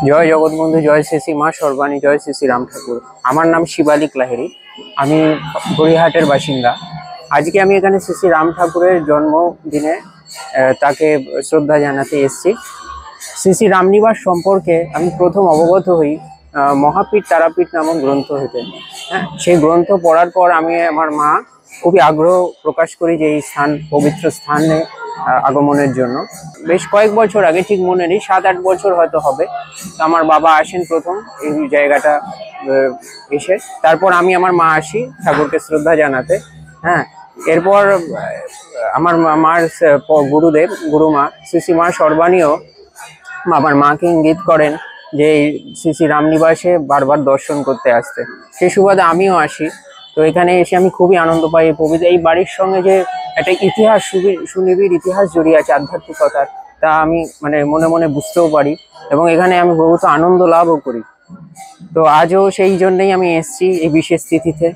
জয় জগৎবন্ধু, জয় শ্রী শ্রী মা সর্বাণী, জয় শ্রী শ্রী রাম ঠাকুর। আমার নাম শিবালিক লাহিড়ী, আমি গড়িয়াহাটের বাসিন্দা। আজকে আমি এখানে শ্রী শ্রী রাম ঠাকুরের জন্মদিনে তাকে শ্রদ্ধা জানাতে এসেছি। শ্রী শ্রী রামনিবাস সম্পর্কে আমি প্রথম অবগত হই মহাপীঠ তারাপীঠ নামক গ্রন্থ হতে। হ্যাঁ, সেই গ্রন্থ পড়ার পর আমি আমার মা খুবই আগ্রহ প্রকাশ করি যে এই পবিত্র স্থানে আগমনের জন্য। বেশ কয়েক বছর আগে, ঠিক মনে নেই, 7-8 বছর হয়তো হবে, আমার বাবা আসেন প্রথম এই জায়গাটা এসে। তারপর আমি আমার মা আসি ঠাকুরকে শ্রদ্ধা জানাতে। হ্যাঁ, এরপর আমার মার গুরুদেব গুরুমা শ্রী শ্রী মা সর্বাণীও আমার মাকে ইঙ্গিত করেন যে শ্রী শ্রী রামনিবাসে বারবার দর্শন করতে আসতে। সেই সুবাদে আমিও আসি। তো এখানে এসে আমি খুবই আনন্দ পাই। এই বাড়ির সঙ্গে যে একটা ইতিহাস, সুনিবিড় ইতিহাস জড়িয়ে আছে আধ্যাত্মিকতার, তা আমি মনে মনে বুঝতেও পারি এবং এখানে আমি বহুত আনন্দ লাভও করি। তো আজও সেই জন্যই আমি এসেছি এই বিশেষ তিথিতে।